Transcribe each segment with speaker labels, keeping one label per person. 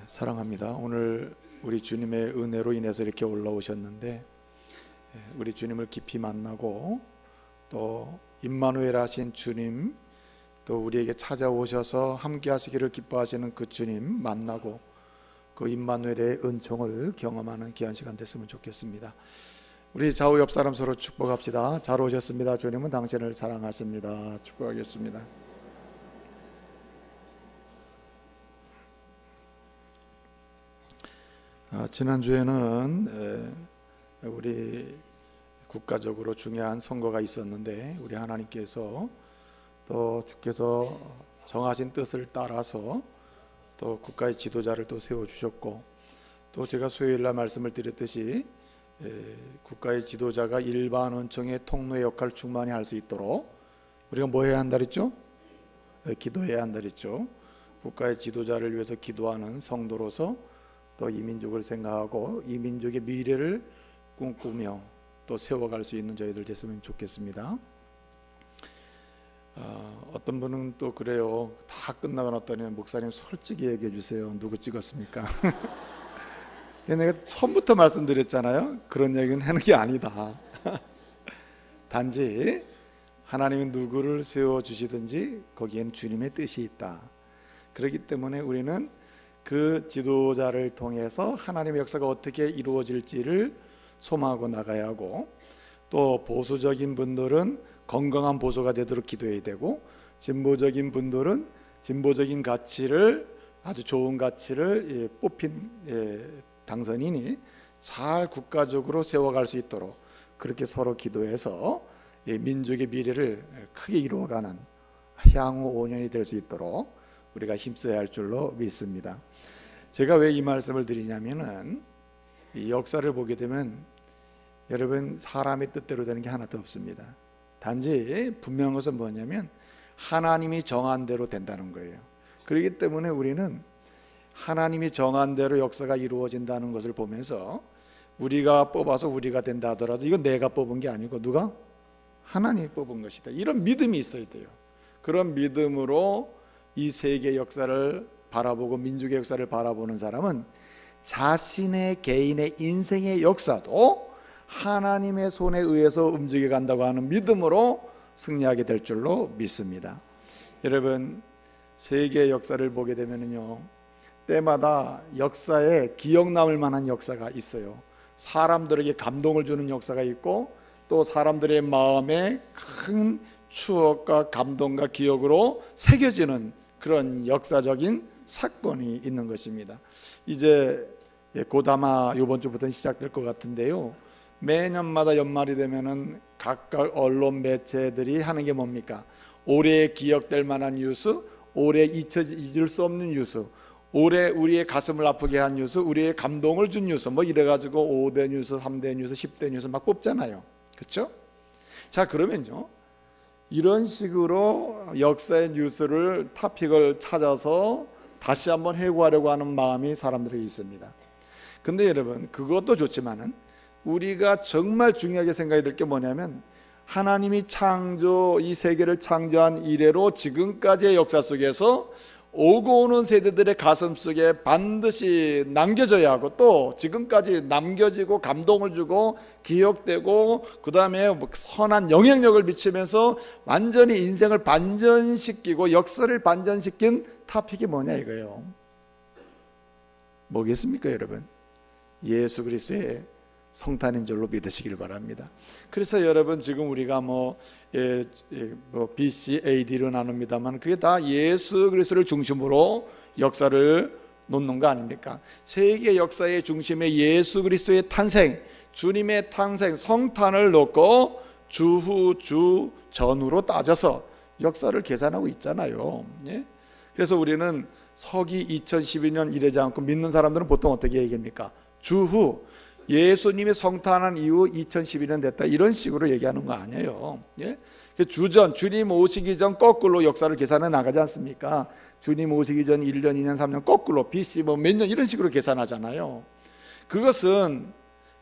Speaker 1: 사랑합니다. 오늘 우리 주님의 은혜로 인해서 이렇게 올라오셨는데 우리 주님을 깊이 만나고 또 임마누엘 하신 주님, 또 우리에게 찾아오셔서 함께 하시기를 기뻐하시는 그 주님 만나고 그 임마누엘의 은총을 경험하는 귀한 시간 됐으면 좋겠습니다. 우리 좌우 옆 사람 서로 축복합시다. 잘 오셨습니다. 주님은 당신을 사랑하십니다. 축복하겠습니다. 지난주에는 우리 국가적으로 중요한 선거가 있었는데 우리 하나님께서 또 주께서 정하신 뜻을 따라서 또 국가의 지도자를 또 세워주셨고, 또 제가 수요일날 말씀을 드렸듯이 국가의 지도자가 일반 은총의 통로의 역할을 충만히 할 수 있도록 우리가 뭐 해야 한다 그랬죠? 기도해야 한다 그랬죠. 국가의 지도자를 위해서 기도하는 성도로서 또 이 민족을 생각하고 이 민족의 미래를 꿈꾸며 또 세워갈 수 있는 저희들 됐으면 좋겠습니다. 어떤 분은 또 그래요. 다 끝나고 났더니 목사님 솔직히 얘기해 주세요. 누구 찍었습니까? 내가 처음부터 말씀드렸잖아요. 그런 얘기는 하는 게 아니다. 단지 하나님은 누구를 세워주시든지 거기에는 주님의 뜻이 있다. 그렇기 때문에 우리는 그 지도자를 통해서 하나님의 역사가 어떻게 이루어질지를 소망하고 나가야 하고, 또 보수적인 분들은 건강한 보수가 되도록 기도해야 되고, 진보적인 분들은 진보적인 가치를, 아주 좋은 가치를 뽑힌 당선인이 잘 국가적으로 세워갈 수 있도록 그렇게 서로 기도해서 민족의 미래를 크게 이루어가는 향후 5년이 될 수 있도록 우리가 힘써야 할 줄로 믿습니다. 제가 왜 이 말씀을 드리냐면은 이 역사를 보게 되면 여러분, 사람의 뜻대로 되는 게 하나도 없습니다. 단지 분명한 것은 뭐냐면 하나님이 정한 대로 된다는 거예요. 그렇기 때문에 우리는 하나님이 정한 대로 역사가 이루어진다는 것을 보면서 우리가 뽑아서 우리가 된다 하더라도 이건 내가 뽑은 게 아니고 누가? 하나님이 뽑은 것이다. 이런 믿음이 있어야 돼요. 그런 믿음으로 이 세계 역사를 바라보고 민족의 역사를 바라보는 사람은 자신의 개인의 인생의 역사도 하나님의 손에 의해서 움직여 간다고 하는 믿음으로 승리하게 될 줄로 믿습니다. 여러분, 세계 역사를 보게 되면요, 때마다 역사에 기억 남을 만한 역사가 있어요. 사람들에게 감동을 주는 역사가 있고, 또 사람들의 마음에 큰 추억과 감동과 기억으로 새겨지는 그런 역사적인 사건이 있는 것입니다. 이제 곧 아마 이번 주부터 시작될 것 같은데요, 매년마다 연말이 되면은 각각 언론 매체들이 하는 게 뭡니까? 올해 기억될 만한 뉴스, 올해 잊을 수 없는 뉴스, 올해 우리의 가슴을 아프게 한 뉴스, 우리의 감동을 준 뉴스, 뭐 이래가지고 5대 뉴스, 3대 뉴스, 10대 뉴스 막 뽑잖아요. 그렇죠? 자, 그러면요, 이런 식으로 역사의 뉴스를 토픽을 찾아서 다시 한번 회고하려고 하는 마음이 사람들에게 있습니다. 근데 여러분, 그것도 좋지만은 우리가 정말 중요하게 생각해야 될 게 뭐냐면 하나님이 이 세계를 창조한 이래로 지금까지의 역사 속에서 오고 오는 세대들의 가슴 속에 반드시 남겨져야 하고, 또 지금까지 남겨지고 감동을 주고 기억되고 그 다음에 선한 영향력을 미치면서 완전히 인생을 반전시키고 역사를 반전시킨 토픽이 뭐냐 이거예요. 뭐겠습니까 여러분? 예수 그리스도의 성탄인 줄로 믿으시길 바랍니다. 그래서 여러분, 지금 우리가 BC, AD로 나눕니다만 그게 다 예수 그리스도를 중심으로 역사를 놓는 거 아닙니까? 세계 역사의 중심에 예수 그리스도의 탄생, 주님의 탄생, 성탄을 놓고 주후 주 전후로 따져서 역사를 계산하고 있잖아요. 그래서 우리는 서기 2012년 이래지 않고 믿는 사람들은 보통 어떻게 얘기합니까? 주후, 예수님이 성탄한 이후 2012년 됐다, 이런 식으로 얘기하는 거 아니에요. 주전, 주님 오시기 전 거꾸로 역사를 계산해 나가지 않습니까? 주님 오시기 전 1년, 2년, 3년 거꾸로 BC 몇 년 이런 식으로 계산하잖아요. 그것은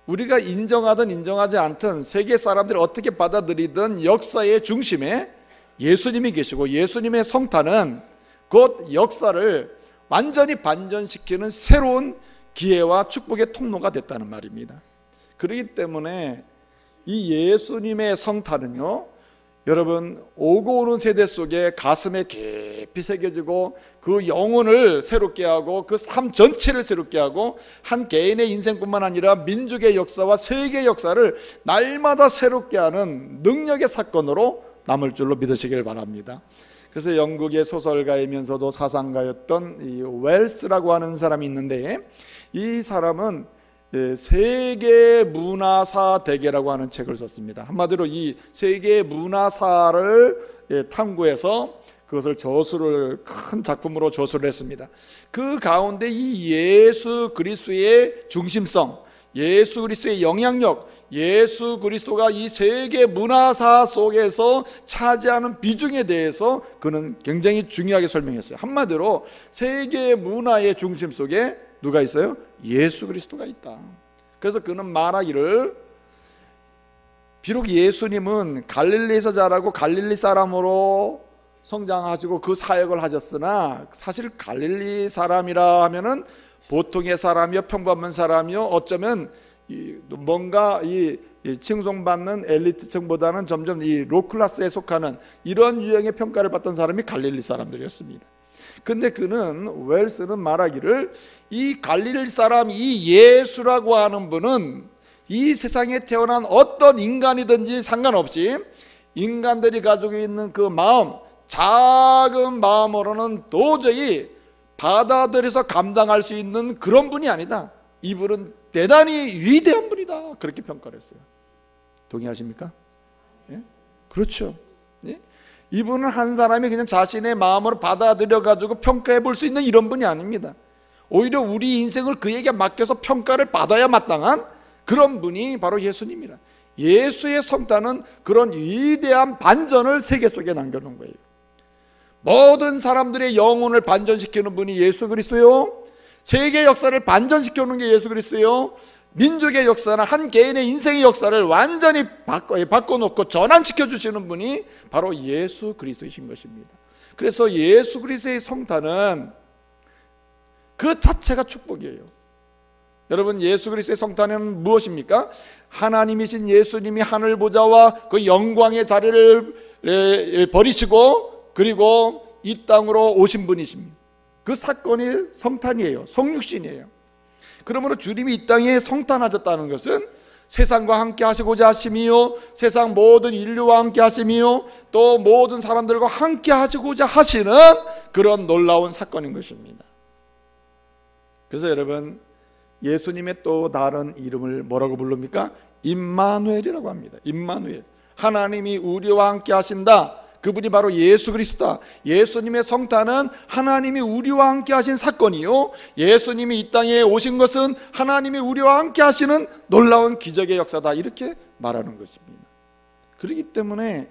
Speaker 1: 우리가 인정하든 인정하지 않든 세계 사람들이 어떻게 받아들이든 역사의 중심에 예수님이 계시고, 예수님의 성탄은 곧 역사를 완전히 반전시키는 새로운 기회와 축복의 통로가 됐다는 말입니다. 그렇기 때문에 이 예수님의 성탄은요, 여러분 오고 오는 세대 속에 가슴에 깊이 새겨지고 그 영혼을 새롭게 하고 그 삶 전체를 새롭게 하고 한 개인의 인생뿐만 아니라 민족의 역사와 세계의 역사를 날마다 새롭게 하는 능력의 사건으로 남을 줄로 믿으시길 바랍니다. 그래서 영국의 소설가이면서도 사상가였던 이 웰스라고 하는 사람이 있는데, 이 사람은 세계 문화사 대계라고 하는 책을 썼습니다. 한마디로 이 세계 문화사를 탐구해서 그것을 큰 작품으로 저술을 했습니다. 그 가운데 이 예수 그리스도의 중심성, 예수 그리스도의 영향력, 예수 그리스도가 이 세계 문화사 속에서 차지하는 비중에 대해서 그는 굉장히 중요하게 설명했어요. 한마디로 세계 문화의 중심 속에 누가 있어요? 예수 그리스도가 있다. 그래서 그는 말하기를, 비록 예수님은 갈릴리에서 자라고 갈릴리 사람으로 성장하시고 그 사역을 하셨으나 사실 갈릴리 사람이라 하면은 보통의 사람이요, 평범한 사람이요, 어쩌면 뭔가 이 칭송받는 엘리트층보다는 점점 이 로클래스에 속하는 이런 유형의 평가를 받던 사람이 갈릴리 사람들이었습니다. 근데 그는, 웰스는 말하기를, 이 갈릴리 사람, 이 예수라고 하는 분은 이 세상에 태어난 어떤 인간이든지 상관없이 인간들이 가지고 있는 그 마음, 작은 마음으로는 도저히 받아들여서 감당할 수 있는 그런 분이 아니다. 이분은 대단히 위대한 분이다. 그렇게 평가를 했어요. 동의하십니까? 예? 그렇죠. 예? 이분은 한 사람이 그냥 자신의 마음으로 받아들여 가지고 평가해 볼 수 있는 이런 분이 아닙니다. 오히려 우리 인생을 그에게 맡겨서 평가를 받아야 마땅한 그런 분이 바로 예수님이라. 예수의 성탄은 그런 위대한 반전을 세계 속에 남겨놓은 거예요. 모든 사람들의 영혼을 반전시키는 분이 예수 그리스도요, 세계 역사를 반전시켜놓은 게 예수 그리스도요, 민족의 역사나 한 개인의 인생의 역사를 완전히 바꿔놓고 전환시켜 주시는 분이 바로 예수 그리스도이신 것입니다. 그래서 예수 그리스도의 성탄은 그 자체가 축복이에요. 여러분, 예수 그리스도의 성탄은 무엇입니까? 하나님이신 예수님이 하늘 보좌와 그 영광의 자리를 버리시고 그리고 이 땅으로 오신 분이십니다. 그 사건이 성탄이에요. 성육신이에요. 그러므로 주님이 이 땅에 성탄하셨다는 것은 세상과 함께 하시고자 하심이요, 세상 모든 인류와 함께 하심이요, 또 모든 사람들과 함께 하시고자 하시는 그런 놀라운 사건인 것입니다. 그래서 여러분, 예수님의 또 다른 이름을 뭐라고 부릅니까? 임마누엘이라고 합니다. 임마누엘, 하나님이 우리와 함께 하신다. 그분이 바로 예수 그리스도다. 예수님의 성탄은 하나님이 우리와 함께 하신 사건이요, 예수님이 이 땅에 오신 것은 하나님이 우리와 함께 하시는 놀라운 기적의 역사다. 이렇게 말하는 것입니다. 그렇기 때문에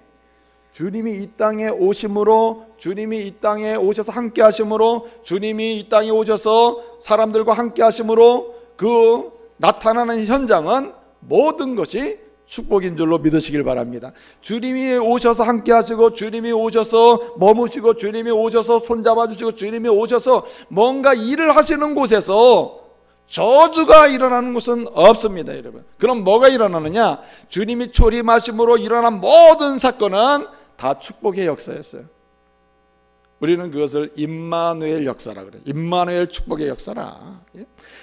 Speaker 1: 주님이 이 땅에 오심으로, 주님이 이 땅에 오셔서 함께 하심으로, 주님이 이 땅에 오셔서 사람들과 함께 하심으로 그 나타나는 현장은 모든 것이 축복인 줄로 믿으시길 바랍니다. 주님이 오셔서 함께 하시고, 주님이 오셔서 머무시고, 주님이 오셔서 손잡아 주시고, 주님이 오셔서 뭔가 일을 하시는 곳에서 저주가 일어나는 것은 없습니다, 여러분. 그럼 뭐가 일어나느냐? 주님이 초림하심으로 일어난 모든 사건은 다 축복의 역사였어요. 우리는 그것을 임마누엘 역사라 그래요. 임마누엘 축복의 역사라.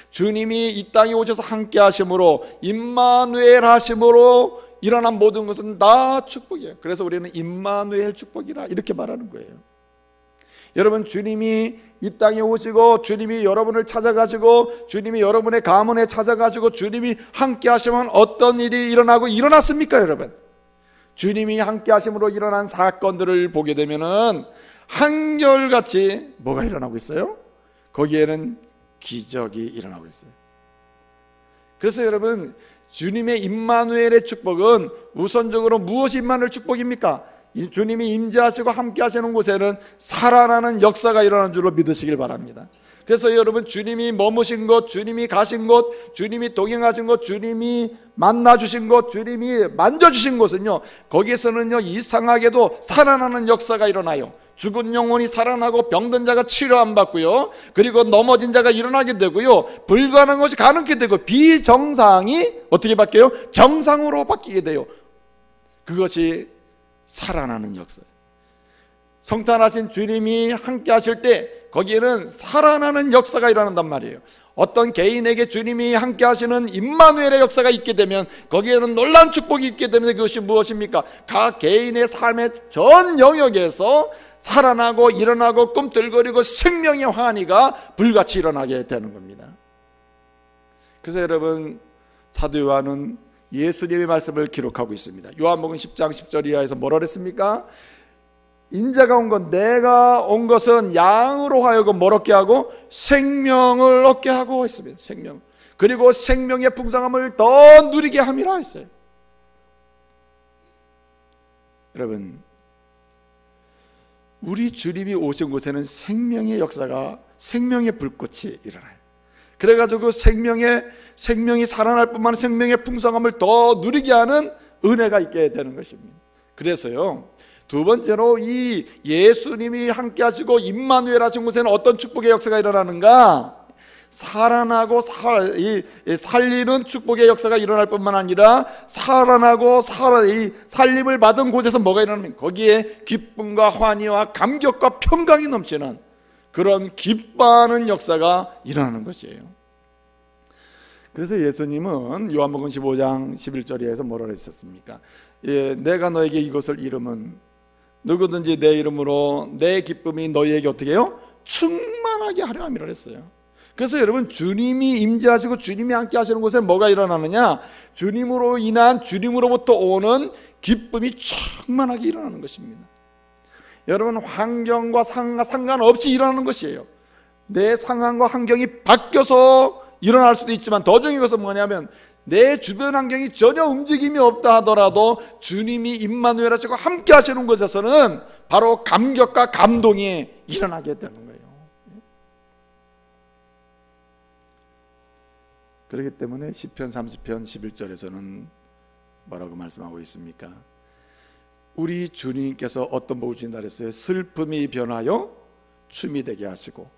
Speaker 1: 주님이 이 땅에 오셔서 함께 하심으로, 임마누엘 하심으로 일어난 모든 것은 다 축복이에요. 그래서 우리는 임마누엘 축복이라 이렇게 말하는 거예요. 여러분, 주님이 이 땅에 오시고, 주님이 여러분을 찾아가시고, 주님이 여러분의 가문에 찾아가시고, 주님이 함께 하시면 어떤 일이 일어나고 일어났습니까, 여러분? 주님이 함께 하심으로 일어난 사건들을 보게 되면은 한결같이 뭐가 일어나고 있어요? 거기에는 기적이 일어나고 있어요. 그래서 여러분, 주님의 임마누엘의 축복은 우선적으로 무엇이 임마누엘 축복입니까? 주님이 임재하시고 함께 하시는 곳에는 살아나는 역사가 일어나는 줄로 믿으시길 바랍니다. 그래서 여러분, 주님이 머무신 곳, 주님이 가신 곳, 주님이 동행하신 곳, 주님이 만나주신 곳, 주님이 만져주신 곳은요, 거기에서는요 이상하게도 살아나는 역사가 일어나요. 죽은 영혼이 살아나고 병든 자가 치료함 받고요, 그리고 넘어진 자가 일어나게 되고요, 불가능한 것이 가능하게 되고 비정상이 어떻게 바뀌어요? 정상으로 바뀌게 돼요. 그것이 살아나는 역사. 성탄하신 주님이 함께 하실 때 거기에는 살아나는 역사가 일어난단 말이에요. 어떤 개인에게 주님이 함께 하시는 임마누엘의 역사가 있게 되면 거기에는 놀라운 축복이 있게 되는데, 그것이 무엇입니까? 각 개인의 삶의 전 영역에서 살아나고 일어나고 꿈틀거리고 생명의 환희가 불같이 일어나게 되는 겁니다. 그래서 여러분, 사도 요한은 예수님의 말씀을 기록하고 있습니다. 요한복음 10장 10절 이하에서 뭐라 그랬습니까? 인자가 온 것, 내가 온 것은 양으로 하여금 뭘 얻게 하고? 생명을 얻게 하고 했습니다. 생명. 그리고 생명의 풍성함을 더 누리게 함이라 했어요. 여러분, 우리 주님이 오신 곳에는 생명의 역사가, 생명의 불꽃이 일어나요. 그래가지고 생명이 살아날 뿐만 아니라 생명의 풍성함을 더 누리게 하는 은혜가 있게 되는 것입니다. 그래서요, 두 번째로 이 예수님이 함께 하시고 임마누엘 하신 곳에는 어떤 축복의 역사가 일어나는가? 살아나고 살리는 축복의 역사가 일어날 뿐만 아니라 살아나고 살림을 받은 곳에서 뭐가 일어납니까? 거기에 기쁨과 환희와 감격과 평강이 넘치는 그런 기뻐하는 역사가 일어나는 것이에요. 그래서 예수님은 요한복음 15장 11절에서 뭐라고 했었습니까? 내가 너에게 이것을 이름은 누구든지 내 이름으로 내 기쁨이 너희에게 어떻게 해요? 충만하게 하려 함이라 했어요. 그래서 여러분, 주님이 임재하시고 주님이 함께 하시는 곳에 뭐가 일어나느냐? 주님으로 인한, 주님으로부터 오는 기쁨이 충만하게 일어나는 것입니다. 여러분, 환경과 상관없이 일어나는 것이에요. 내 상황과 환경이 바뀌어서 일어날 수도 있지만, 더 중요한 것은 뭐냐면 내 주변 환경이 전혀 움직임이 없다 하더라도 주님이 임마누엘 하시고 함께 하시는 곳에서는 바로 감격과 감동이 일어나게 되는 거예요. 그렇기 때문에 시편 30편 11절에서는 뭐라고 말씀하고 있습니까? 우리 주님께서 어떤 복을 주신다 그랬어요? 슬픔이 변하여 춤이 되게 하시고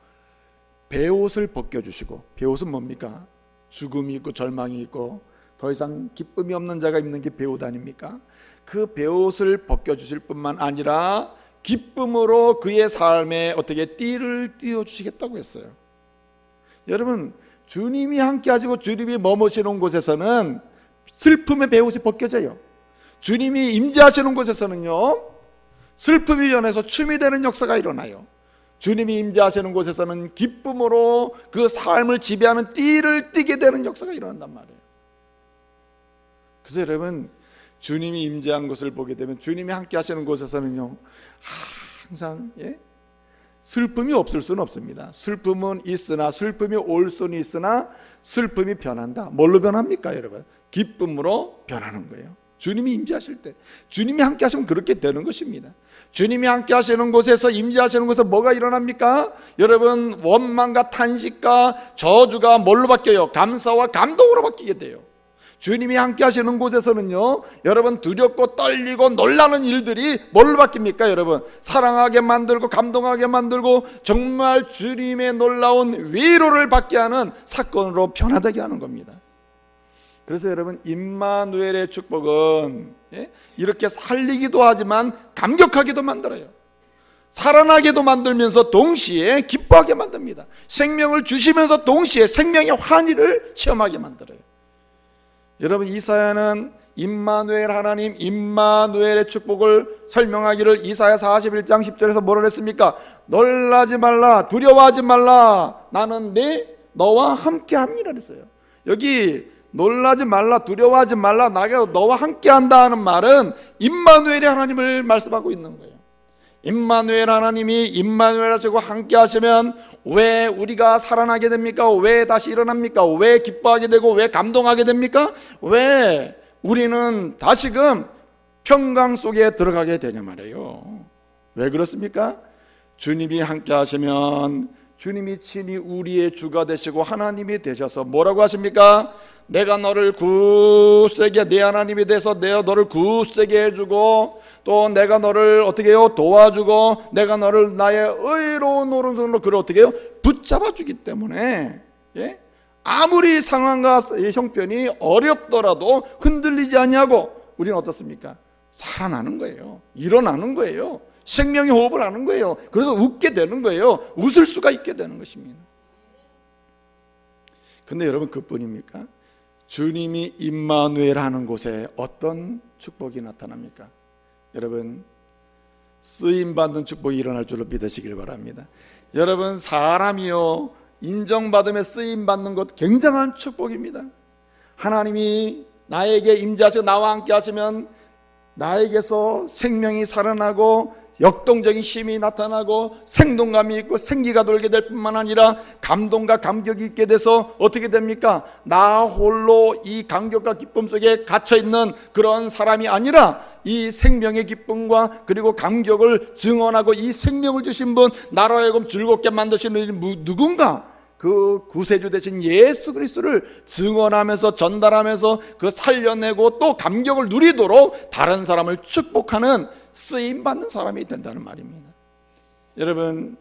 Speaker 1: 베옷을 벗겨주시고, 베옷은 뭡니까? 죽음이 있고 절망이 있고 더 이상 기쁨이 없는 자가 입는 게 베옷 아닙니까? 그 베옷을 벗겨주실 뿐만 아니라 기쁨으로 그의 삶에 어떻게 띠를 띄워주시겠다고 했어요. 여러분, 주님이 함께 하시고 주님이 머무시는 곳에서는 슬픔의 베옷이 벗겨져요. 주님이 임재하시는 곳에서는요, 슬픔이 변해서 춤이 되는 역사가 일어나요. 주님이 임재하시는 곳에서는 기쁨으로 그 삶을 지배하는 띠를 띠게 되는 역사가 일어난단 말이에요. 그래서 여러분, 주님이 임재한 곳을 보게 되면, 주님이 함께 하시는 곳에서는요, 항상 슬픔이 없을 수는 없습니다. 슬픔은 있으나, 슬픔이 올 수는 있으나 슬픔이 변한다. 뭘로 변합니까, 여러분? 기쁨으로 변하는 거예요. 주님이 임재하실 때, 주님이 함께 하시면 그렇게 되는 것입니다. 주님이 함께 하시는 곳에서, 임재하시는 곳에서 뭐가 일어납니까? 여러분, 원망과 탄식과 저주가 뭘로 바뀌어요? 감사와 감동으로 바뀌게 돼요. 주님이 함께 하시는 곳에서는요, 여러분, 두렵고 떨리고 놀라는 일들이 뭘로 바뀝니까? 여러분, 사랑하게 만들고 감동하게 만들고 정말 주님의 놀라운 위로를 받게 하는 사건으로 변화되게 하는 겁니다. 그래서 여러분, 임마누엘의 축복은 이렇게 살리기도 하지만 감격하게도 만들어요. 살아나게도 만들면서 동시에 기뻐하게 만듭니다. 생명을 주시면서 동시에 생명의 환희를 체험하게 만들어요. 여러분, 이사야는 임마누엘 하나님, 임마누엘의 축복을 설명하기를 이사야 41장 10절에서 뭐라 했습니까? 놀라지 말라, 두려워하지 말라, 나는 너와 함께 합니다 그랬어요. 여기 놀라지 말라, 두려워하지 말라, 나가 너와 함께 한다 하는 말은 임마누엘의 하나님을 말씀하고 있는 거예요. 임마누엘 하나님이 임마누엘 하시고 함께 하시면 왜 우리가 살아나게 됩니까? 왜 다시 일어납니까? 왜 기뻐하게 되고 왜 감동하게 됩니까? 왜 우리는 다시금 평강 속에 들어가게 되냐 말이에요. 왜 그렇습니까? 주님이 함께 하시면 주님이 친히 우리의 주가 되시고 하나님이 되셔서 뭐라고 하십니까? 내가 너를 굳세게, 내 하나님이 돼서 내가 너를 굳세게 해주고, 또 내가 너를 어떻게 해요? 도와주고, 내가 너를 나의 의로운 오른손으로 그를 어떻게 해요? 붙잡아 주기 때문에, 예? 아무리 상황과 형편이 어렵더라도 흔들리지 않냐고 우리는 어떻습니까? 살아나는 거예요. 일어나는 거예요. 생명의 호흡을 하는 거예요. 그래서 웃게 되는 거예요. 웃을 수가 있게 되는 것입니다. 근데 여러분, 그뿐입니까? 주님이 임마누엘 하는 곳에 어떤 축복이 나타납니까? 여러분, 쓰임받는 축복이 일어날 줄로 믿으시길 바랍니다. 여러분, 사람이요 인정받음에 쓰임받는 것 굉장한 축복입니다. 하나님이 나에게 임재하시고 나와 함께 하시면 나에게서 생명이 살아나고 역동적인 힘이 나타나고 생동감이 있고 생기가 돌게 될 뿐만 아니라 감동과 감격이 있게 돼서 어떻게 됩니까? 나 홀로 이 감격과 기쁨 속에 갇혀있는 그런 사람이 아니라 이 생명의 기쁨과 그리고 감격을 증언하고 이 생명을 주신 분, 나로 하여금 즐겁게 만드시는 누군가, 그 구세주 되신 예수 그리스도를 증언하면서 전달하면서 그 살려내고 또 감격을 누리도록 다른 사람을 축복하는 쓰임받는 사람이 된다는 말입니다. 여러분,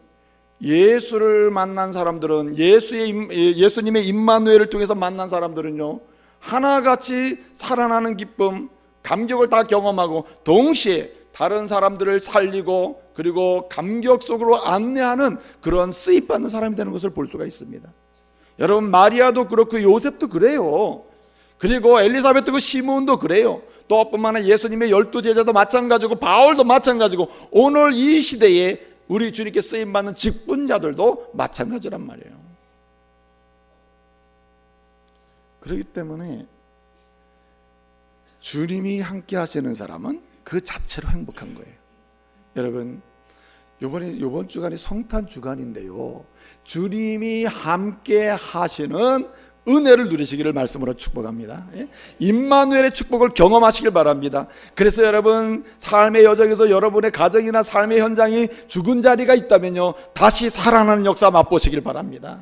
Speaker 1: 예수를 만난 사람들은, 예수님의 임마누엘을 통해서 만난 사람들은요 하나같이 살아나는 기쁨, 감격을 다 경험하고 동시에 다른 사람들을 살리고 그리고 감격 속으로 안내하는 그런 쓰임받는 사람이 되는 것을 볼 수가 있습니다. 여러분, 마리아도 그렇고 요셉도 그래요. 그리고 엘리사벳도 시므온도 그래요. 또 뿐만 아니라 예수님의 12제자도 마찬가지고 바울도 마찬가지고 오늘 이 시대에 우리 주님께 쓰임받는 직분자들도 마찬가지란 말이에요. 그렇기 때문에 주님이 함께 하시는 사람은 그 자체로 행복한 거예요. 여러분, 이번 주간이 성탄 주간인데요, 주님이 함께 하시는 은혜를 누리시기를 말씀으로 축복합니다. 임마누엘의 축복을 경험하시길 바랍니다. 그래서 여러분, 삶의 여정에서 여러분의 가정이나 삶의 현장이 죽은 자리가 있다면요 다시 살아나는 역사 맛보시길 바랍니다.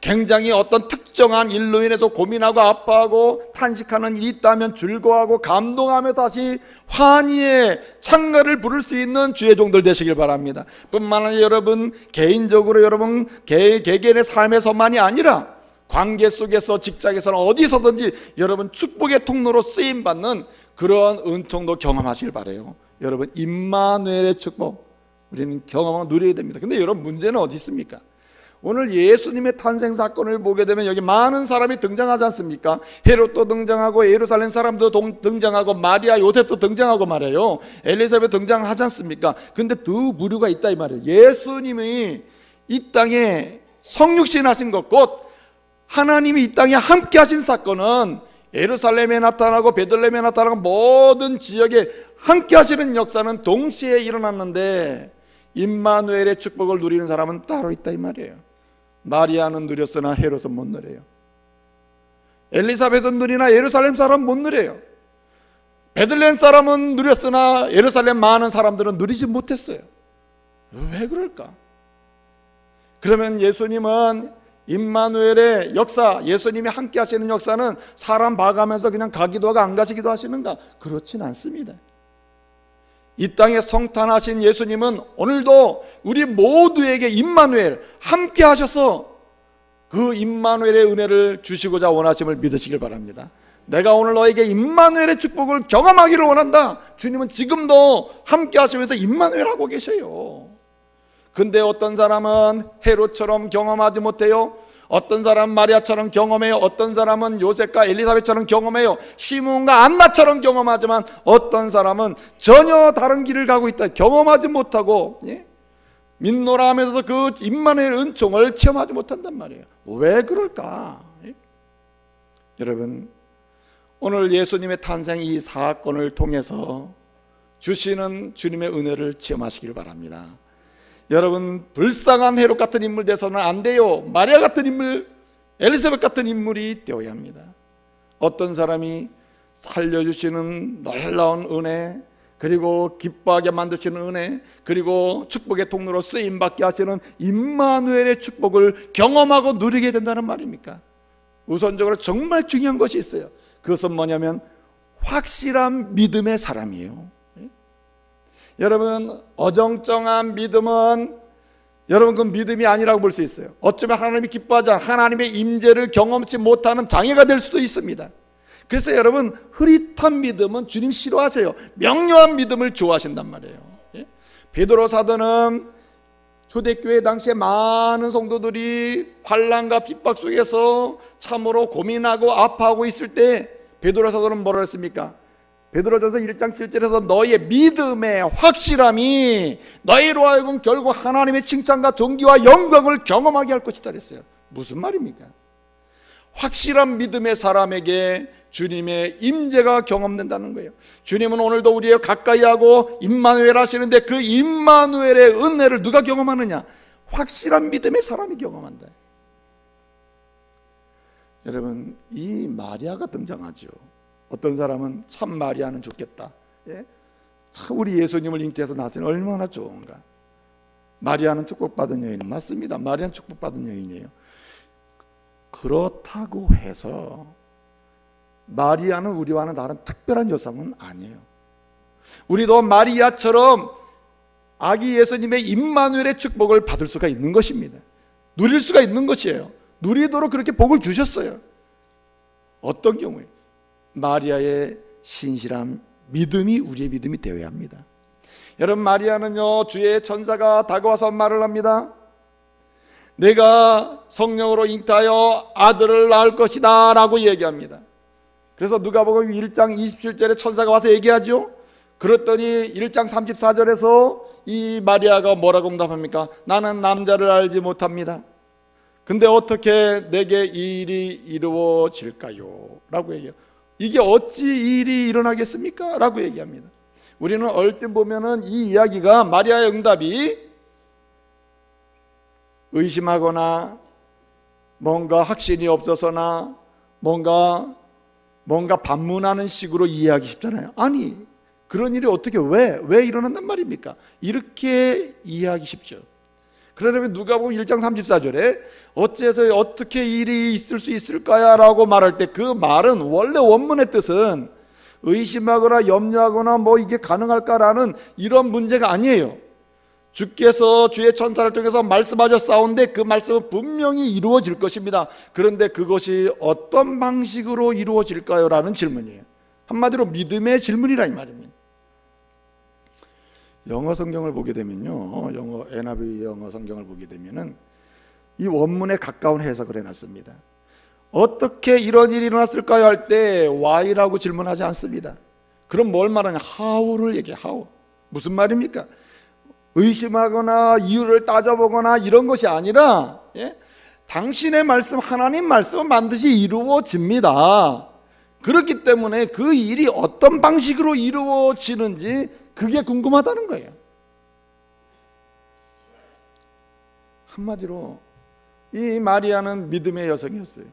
Speaker 1: 굉장히 어떤 특정한 일로 인해서 고민하고 아파하고 탄식하는 일이 있다면 즐거워하고 감동하며 다시 환희의 창가를 부를 수 있는 주의 종들 되시길 바랍니다. 뿐만 아니라 여러분 개인적으로 여러분 개개인의 삶에서만이 아니라 관계 속에서, 직장에서는 어디서든지 여러분 축복의 통로로 쓰임받는 그런 은총도 경험하시길 바라요. 여러분, 임마누엘의 축복 우리는 경험하고 누려야 됩니다. 근데 여러분, 문제는 어디 있습니까? 오늘 예수님의 탄생 사건을 보게 되면 여기 많은 사람이 등장하지 않습니까? 헤롯도 등장하고 예루살렘 사람도 등장하고 마리아, 요셉도 등장하고 말이에요. 엘리사벳 등장하지 않습니까? 근데 두 부류가 있다 이 말이에요. 예수님이 이 땅에 성육신 하신 것, 곧 하나님이 이 땅에 함께 하신 사건은 예루살렘에 나타나고 베들레헴에 나타나고 모든 지역에 함께 하시는 역사는 동시에 일어났는데 임마누엘의 축복을 누리는 사람은 따로 있다 이 말이에요. 마리아는 누렸으나 헤롯은 못 누려요. 엘리사벳은 누리나 예루살렘 사람은 못 누려요. 베들레헴 사람은 누렸으나 예루살렘 많은 사람들은 누리지 못했어요. 왜 그럴까? 그러면 예수님은 임마누엘의 역사, 예수님이 함께 하시는 역사는 사람 봐가면서 그냥 가기도 하고 안 가시기도 하시는가? 그렇진 않습니다. 이 땅에 성탄하신 예수님은 오늘도 우리 모두에게 임마누엘 함께 하셔서 그 임마누엘의 은혜를 주시고자 원하심을 믿으시길 바랍니다. 내가 오늘 너에게 임마누엘의 축복을 경험하기를 원한다. 주님은 지금도 함께 하시면서 임마누엘 하고 계셔요. 근데 어떤 사람은 헤롯처럼 경험하지 못해요. 어떤 사람은 마리아처럼 경험해요. 어떤 사람은 요셉과 엘리사벳처럼 경험해요. 시므온과 안나처럼 경험하지만 어떤 사람은 전혀 다른 길을 가고 있다. 경험하지 못하고 믿노라 하면서도 그 임마누엘 은총을 체험하지 못한단 말이에요. 왜 그럴까? 여러분, 오늘 예수님의 탄생 이 사건을 통해서 주시는 주님의 은혜를 체험하시길 바랍니다. 여러분, 불쌍한 헤롯 같은 인물 돼서는 안 돼요. 마리아 같은 인물, 엘리사벳 같은 인물이 되어야 합니다. 어떤 사람이 살려주시는 놀라운 은혜, 그리고 기뻐하게 만드시는 은혜, 그리고 축복의 통로로 쓰임받게 하시는 임마누엘의 축복을 경험하고 누리게 된다는 말입니까? 우선적으로 정말 중요한 것이 있어요. 그것은 뭐냐면 확실한 믿음의 사람이에요. 여러분, 어정쩡한 믿음은 여러분 그 믿음이 아니라고 볼 수 있어요. 어쩌면 하나님이 기뻐하지 않은 하나님의 임재를 경험치 못하는 장애가 될 수도 있습니다. 그래서 여러분, 흐릿한 믿음은 주님 싫어하세요. 명료한 믿음을 좋아하신단 말이에요. 베드로 사도는 초대교회 당시에 많은 성도들이 환난과 핍박 속에서 참으로 고민하고 아파하고 있을 때 베드로 사도는 뭐라 했습니까? 베드로전서 1장 7절에서 너희의 믿음의 확실함이 너희로 하여금 결국 하나님의 칭찬과 존귀와 영광을 경험하게 할 것이다 그랬어요. 무슨 말입니까? 확실한 믿음의 사람에게 주님의 임재가 경험된다는 거예요. 주님은 오늘도 우리의 가까이하고 임마누엘 하시는데 그 임마누엘의 은혜를 누가 경험하느냐? 확실한 믿음의 사람이 경험한다. 여러분, 이 마리아가 등장하죠. 어떤 사람은 참 마리아는 좋겠다. 참 우리 예수님을 잉태해서 낳았으니 얼마나 좋은가. 마리아는 축복받은 여인. 맞습니다. 마리아는 축복받은 여인이에요. 그렇다고 해서 마리아는 우리와는 다른 특별한 여성은 아니에요. 우리도 마리아처럼 아기 예수님의 임마누엘의 축복을 받을 수가 있는 것입니다. 누릴 수가 있는 것이에요. 누리도록 그렇게 복을 주셨어요. 어떤 경우에? 마리아의 신실한 믿음이 우리의 믿음이 되어야 합니다. 여러분, 마리아는요, 주의 천사가 다가와서 말을 합니다. 내가 성령으로 잉태하여 아들을 낳을 것이다 라고 얘기합니다. 그래서 누가복음 1장 27절에 천사가 와서 얘기하죠. 그랬더니 1장 34절에서 이 마리아가 뭐라고 응답합니까? 나는 남자를 알지 못합니다. 근데 어떻게 내게 이 일이 이루어질까요? 라고 얘기해요. 이게 어찌 이 일이 일어나겠습니까? 라고 얘기합니다. 우리는 얼핏 보면은 이 이야기가 마리아의 응답이 의심하거나 뭔가 확신이 없어서나 뭔가 반문하는 식으로 이해하기 쉽잖아요. 아니, 그런 일이 어떻게 왜 일어난단 말입니까? 이렇게 이해하기 쉽죠. 그러려면 누가복음 1장 34절에 어째서 어떻게 일이 있을 수 있을까야 라고 말할 때 그 말은 원래 원문의 뜻은 의심하거나 염려하거나 뭐 이게 가능할까라는 이런 문제가 아니에요. 주께서 주의 천사를 통해서 말씀하셨사온데 그 말씀은 분명히 이루어질 것입니다. 그런데 그것이 어떤 방식으로 이루어질까요? 라는 질문이에요. 한마디로 믿음의 질문이라 이 말입니다. 영어 성경을 보게 되면요, 영어 NIV 영어 성경을 보게 되면은 이 원문에 가까운 해석을 해놨습니다. 어떻게 이런 일이 일어났을까요? 할 때 why라고 질문하지 않습니다. 그럼 뭘 말하냐? how를 얘기해. how. 무슨 말입니까? 의심하거나 이유를 따져보거나 이런 것이 아니라 당신의 말씀, 하나님 말씀은 반드시 이루어집니다. 그렇기 때문에 그 일이 어떤 방식으로 이루어지는지 그게 궁금하다는 거예요. 한마디로 이 마리아는 믿음의 여성이었어요.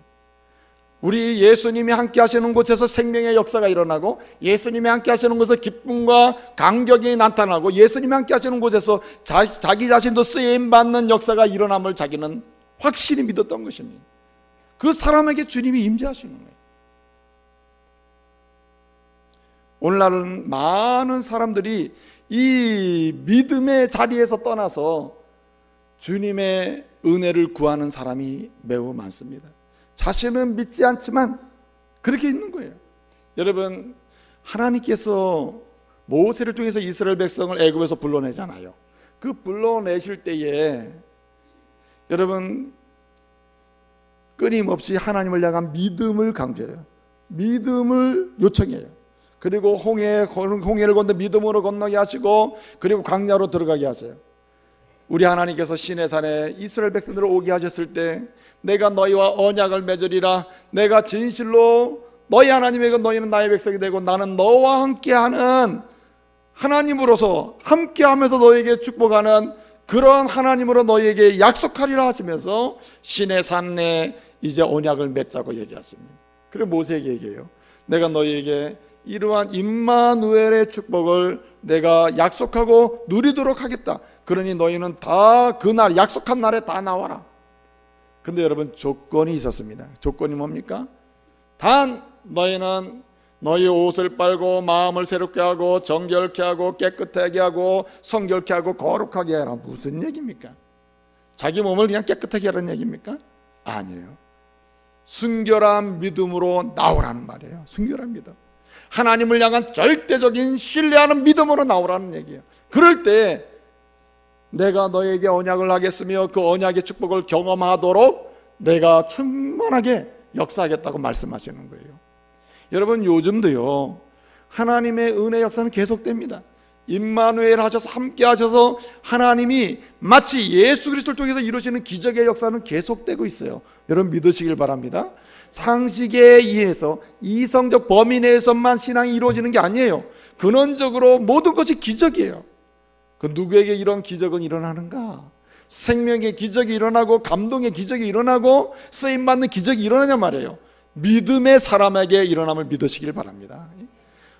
Speaker 1: 우리 예수님이 함께 하시는 곳에서 생명의 역사가 일어나고 예수님이 함께 하시는 곳에서 기쁨과 감격이 나타나고 예수님이 함께 하시는 곳에서 자기 자신도 쓰임받는 역사가 일어남을 자기는 확실히 믿었던 것입니다. 그 사람에게 주님이 임재하시는 거예요. 오늘날은 많은 사람들이 이 믿음의 자리에서 떠나서 주님의 은혜를 구하는 사람이 매우 많습니다. 자신은 믿지 않지만 그렇게 있는 거예요. 여러분, 하나님께서 모세를 통해서 이스라엘 백성을 애굽에서 불러내잖아요. 그 불러내실 때에 여러분 끊임없이 하나님을 향한 믿음을 강조해요. 믿음을 요청해요. 그리고 홍해를 건너 믿음으로 건너게 하시고 그리고 광야로 들어가게 하세요. 우리 하나님께서 시내산에 이스라엘 백성들을 오게 하셨을 때 내가 너희와 언약을 맺으리라. 내가 진실로 너희 하나님에게 너희는 나의 백성이 되고 나는 너와 함께하는 하나님으로서 함께하면서 너희에게 축복하는 그런 하나님으로 너희에게 약속하리라 하시면서 시내산에 이제 언약을 맺자고 얘기하십니다. 그리고 모세에게 얘기해요. 내가 너희에게 이러한 임마누엘의 축복을 내가 약속하고 누리도록 하겠다. 그러니 너희는 다 그날 약속한 날에 다 나와라. 근데 여러분 조건이 있었습니다. 조건이 뭡니까? 단 너희는 너희 옷을 빨고 마음을 새롭게 하고 정결케 하고 깨끗하게 하고 성결케 하고 거룩하게 하라. 무슨 얘기입니까? 자기 몸을 그냥 깨끗하게 하라는 얘기입니까? 아니에요. 순결한 믿음으로 나오라는 말이에요. 순결한 믿음, 하나님을 향한 절대적인 신뢰하는 믿음으로 나오라는 얘기예요. 그럴 때 내가 너에게 언약을 하겠으며 그 언약의 축복을 경험하도록 내가 충만하게 역사하겠다고 말씀하시는 거예요. 여러분 요즘도요 하나님의 은혜 역사는 계속됩니다. 임마누엘 하셔서 함께 하셔서 하나님이 마치 예수 그리스도를 통해서 이루시는 기적의 역사는 계속되고 있어요. 여러분 믿으시길 바랍니다. 상식에 의해서 이성적 범위 내에서만 신앙이 이루어지는 게 아니에요. 근원적으로 모든 것이 기적이에요. 그 누구에게 이런 기적은 일어나는가? 생명의 기적이 일어나고 감동의 기적이 일어나고 쓰임받는 기적이 일어나냐 말이에요. 믿음의 사람에게 일어남을 믿으시길 바랍니다.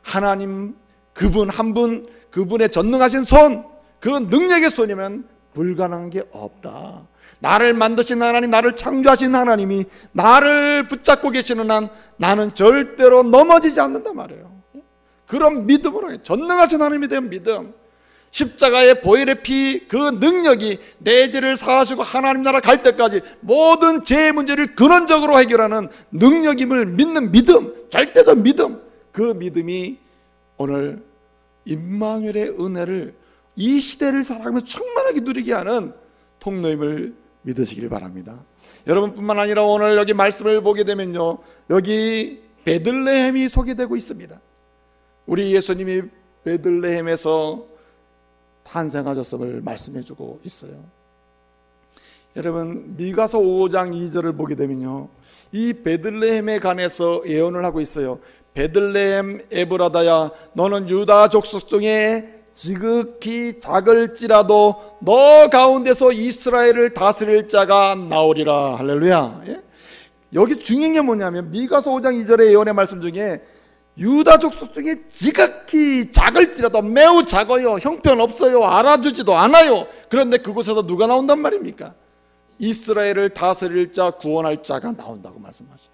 Speaker 1: 하나님 그분 한 분, 그분의 전능하신 손, 그 능력의 손이면 불가능한 게 없다. 나를 만드신 하나님, 나를 창조하신 하나님이 나를 붙잡고 계시는 한 나는 절대로 넘어지지 않는단 말이에요. 그런 믿음으로 전능하신 하나님에 대한 믿음, 십자가의 보혈의 피, 그 능력이 내 죄를 사하시고 하나님 나라 갈 때까지 모든 죄의 문제를 근원적으로 해결하는 능력임을 믿는 믿음, 절대적 믿음, 그 믿음이 오늘 임마누엘의 은혜를 이 시대를 살아가면서 충만하게 누리게 하는 통로임을 믿으시길 바랍니다. 여러분뿐만 아니라 오늘 여기 말씀을 보게 되면요, 여기 베들레헴이 소개되고 있습니다. 우리 예수님이 베들레헴에서 탄생하셨음을 말씀해주고 있어요. 여러분 미가서 5장 2절을 보게 되면요, 이 베들레헴에 관해서 예언을 하고 있어요. 베들레헴 에브라다야, 너는 유다 족속 중에 지극히 작을지라도 너 가운데서 이스라엘을 다스릴 자가 나오리라. 할렐루야. 예? 여기 중요한 게 뭐냐면 미가서 5장 2절의 예언의 말씀 중에 유다 족속 중에 지극히 작을지라도, 매우 작아요, 형편없어요, 알아주지도 않아요. 그런데 그곳에서 누가 나온단 말입니까? 이스라엘을 다스릴 자, 구원할 자가 나온다고 말씀하시죠.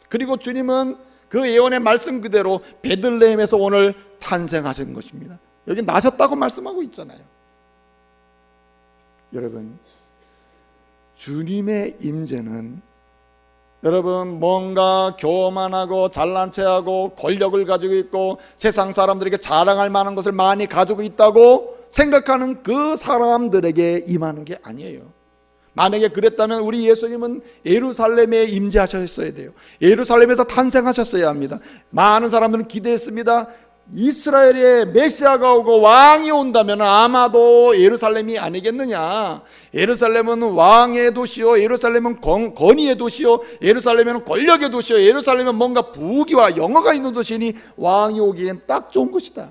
Speaker 1: 그리고 주님은 그 예언의 말씀 그대로 베들레헴에서 오늘 탄생하신 것입니다. 여기 나셨다고 말씀하고 있잖아요. 여러분 주님의 임재는 여러분 뭔가 교만하고 잘난 체하고 권력을 가지고 있고 세상 사람들에게 자랑할 만한 것을 많이 가지고 있다고 생각하는 그 사람들에게 임하는 게 아니에요. 만약에 그랬다면 우리 예수님은 예루살렘에 임재하셨어야 돼요. 예루살렘에서 탄생하셨어야 합니다. 많은 사람들은 기대했습니다. 이스라엘의 메시아가 오고 왕이 온다면 아마도 예루살렘이 아니겠느냐. 예루살렘은 왕의 도시요, 예루살렘은 권위의 도시요, 예루살렘은 권력의 도시요, 예루살렘은 뭔가 부귀와 영어가 있는 도시니 왕이 오기엔 딱 좋은 곳이다.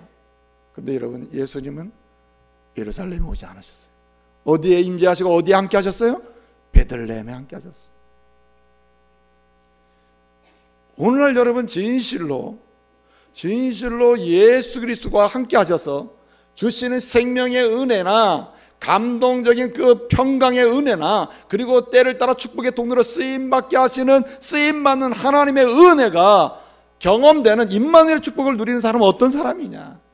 Speaker 1: 그런데 여러분 예수님은 예루살렘에 오지 않으셨어요. 어디에 임재하시고 어디에 함께 하셨어요? 베들레헴에 함께 하셨어요. 오늘날 여러분 진실로 예수 그리스도와 함께 하셔서 주시는 생명의 은혜나 감동적인 그 평강의 은혜나 그리고 때를 따라 축복의 통로로 쓰임받게 하시는 쓰임받는 하나님의 은혜가 경험되는 임마누엘의 축복을 누리는 사람은 어떤 사람이냐?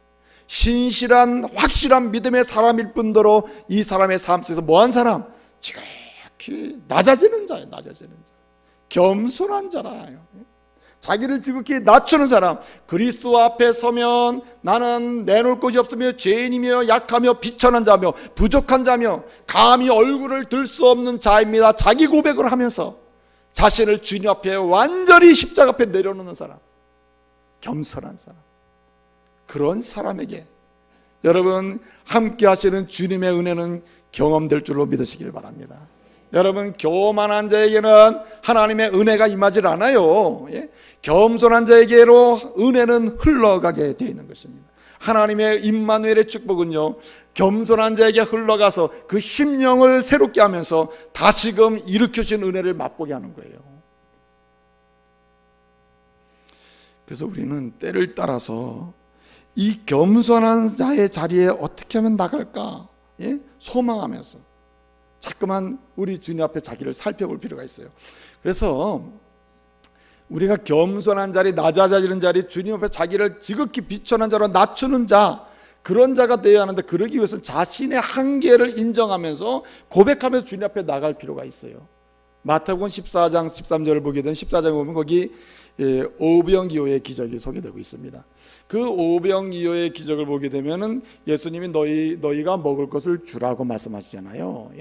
Speaker 1: 신실한 확실한 믿음의 사람일 뿐더러 이 사람의 삶 속에서 뭐한 사람? 지극히 낮아지는 자예요. 낮아지는 자, 겸손한 자라요. 자기를 지극히 낮추는 사람. 그리스도 앞에 서면 나는 내놓을 것이 없으며 죄인이며 약하며 비천한 자며 부족한 자며 감히 얼굴을 들 수 없는 자입니다. 자기 고백을 하면서 자신을 주님 앞에 완전히 십자가 앞에 내려놓는 사람, 겸손한 사람. 그런 사람에게 여러분 함께 하시는 주님의 은혜는 경험될 줄로 믿으시길 바랍니다. 여러분 교만한 자에게는 하나님의 은혜가 임하지 않아요. 겸손한 자에게로 은혜는 흘러가게 되어 있는 것입니다. 하나님의 임마누엘의 축복은요, 겸손한 자에게 흘러가서 그 심령을 새롭게 하면서 다시금 일으켜진 은혜를 맛보게 하는 거예요. 그래서 우리는 때를 따라서 이 겸손한 자의 자리에 어떻게 하면 나갈까 소망하면서 자꾸만 우리 주님 앞에 자기를 살펴볼 필요가 있어요. 그래서 우리가 겸손한 자리, 낮아지는 자리, 주님 앞에 자기를 지극히 비천한 자로 낮추는 자, 그런 자가 되어야 하는데, 그러기 위해서는 자신의 한계를 인정하면서 고백하면서 주님 앞에 나갈 필요가 있어요. 마태복음 14장 13절을 보게 되면 14장에 보면 거기 오병이어의 기적이 소개되고 있습니다. 그 오병이어의 기적을 보게 되면은 예수님이 너희가 먹을 것을 주라고 말씀하시잖아요.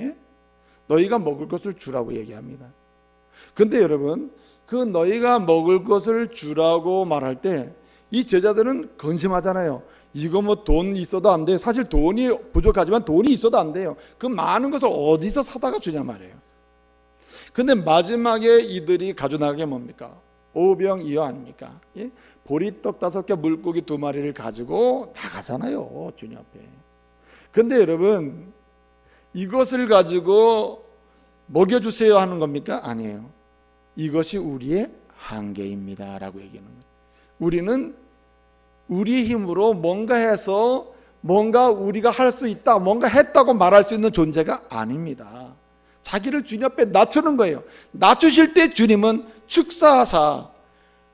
Speaker 1: 너희가 먹을 것을 주라고 얘기합니다. 근데 여러분, 그 너희가 먹을 것을 주라고 말할 때 이 제자들은 근심하잖아요. 이거 뭐 돈 있어도 안 돼요. 사실 돈이 부족하지만 돈이 있어도 안 돼요. 그 많은 것을 어디서 사다가 주냐 말이에요. 근데 마지막에 이들이 가져나간 게 뭡니까? 오병이어 아닙니까? 보리떡 5개, 물고기 2마리를 가지고 나가잖아요, 주님 앞에. 근데 여러분, 이것을 가지고 먹여주세요 하는 겁니까? 아니에요. 이것이 우리의 한계입니다 라고 얘기하는 거예요. 우리는 우리의 힘으로 뭔가 해서 뭔가 우리가 할 수 있다, 뭔가 했다고 말할 수 있는 존재가 아닙니다. 자기를 주님 앞에 낮추는 거예요. 낮추실 때 주님은 축사하사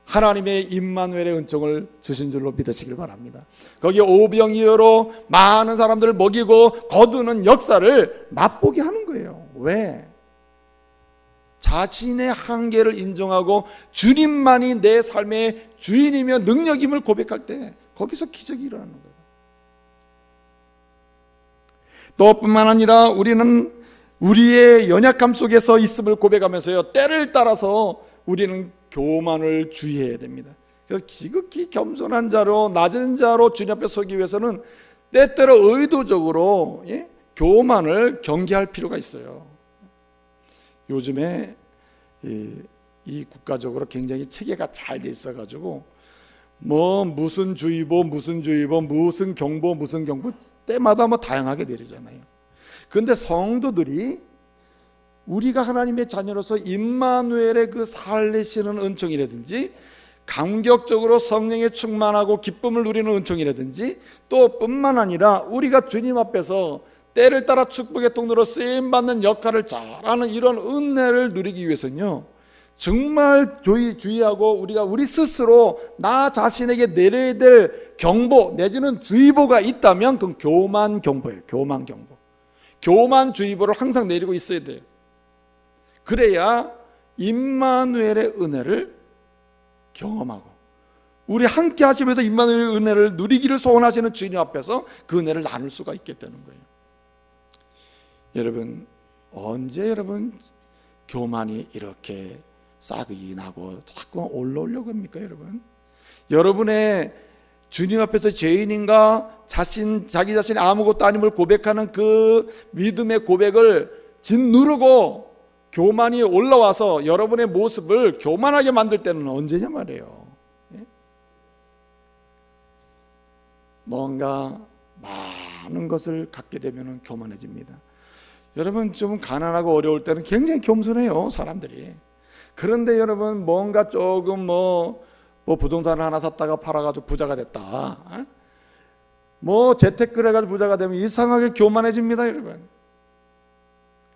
Speaker 1: 하나님의 임마누엘의 은총을 주신 줄로 믿으시길 바랍니다. 거기에 오병이어로 많은 사람들을 먹이고 거두는 역사를 맛보게 하는 거예요. 왜? 자신의 한계를 인정하고 주님만이 내 삶의 주인이며 능력임을 고백할 때 거기서 기적이 일어나는 거예요. 또 뿐만 아니라 우리는 우리의 연약함 속에서 있음을 고백하면서요, 때를 따라서 우리는 교만을 주의해야 됩니다. 그래서 지극히 겸손한 자로, 낮은 자로 주님 앞에 서기 위해서는 때때로 의도적으로 교만을 경계할 필요가 있어요. 요즘에 이 국가적으로 굉장히 체계가 잘 돼 있어가지고 뭐 무슨 주의보, 무슨 경보 때마다 뭐 다양하게 내리잖아요. 그런데 성도들이 우리가 하나님의 자녀로서 임마누엘의 그 살리시는 은총이라든지 감격적으로 성령에 충만하고 기쁨을 누리는 은총이라든지, 또 뿐만 아니라 우리가 주님 앞에서 때를 따라 축복의 통로로 쓰임받는 역할을 잘하는 이런 은혜를 누리기 위해서는요, 정말 주의하고 우리가 우리 스스로 나 자신에게 내려야 될 경보 내지는 주의보가 있다면 그건 교만 경보예요. 교만 경보. 교만 주의보를 항상 내리고 있어야 돼요. 그래야 임마누엘의 은혜를 경험하고 우리 함께 하시면서 임마누엘의 은혜를 누리기를 소원하시는 주님 앞에서 그 은혜를 나눌 수가 있게 되는 거예요. 여러분, 언제 여러분 교만이 이렇게 싹이 나고 자꾸 올라오려고 합니까? 여러분의 주님 앞에서 죄인인가 자기 자신이 아무것도 아님을 고백하는 그 믿음의 고백을 짓누르고 교만이 올라와서 여러분의 모습을 교만하게 만들 때는 언제냐 말이에요. 뭔가 많은 것을 갖게 되면 교만해집니다. 여러분, 좀 가난하고 어려울 때는 굉장히 겸손해요, 사람들이. 그런데 여러분, 뭔가 조금 뭐 부동산을 하나 샀다가 팔아가지고 부자가 됐다, 뭐 재테크를 해가지고 부자가 되면 이상하게 교만해집니다, 여러분.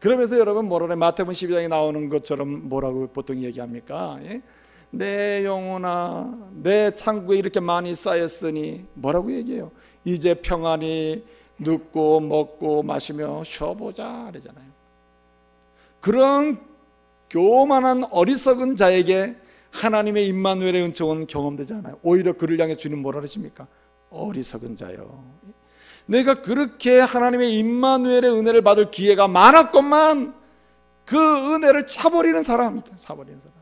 Speaker 1: 그러면서 여러분 뭐라 그래? 마태복음 12장에 나오는 것처럼 뭐라고 보통 얘기합니까? 내 영혼아, 내 창고에 이렇게 많이 쌓였으니 뭐라고 얘기해요? 이제 평안히 눕고 먹고 마시며 쉬어보자 그러잖아요. 그런 교만한 어리석은 자에게 하나님의 임마누엘의 은총은 경험되지 않아요. 오히려 그를 향해 주님 뭐라 그러십니까? 어리석은 자요, 내가 그렇게 하나님의 임마누엘의 은혜를 받을 기회가 많았건만 그 은혜를 차버리는 사람이다. 차버리는 사람.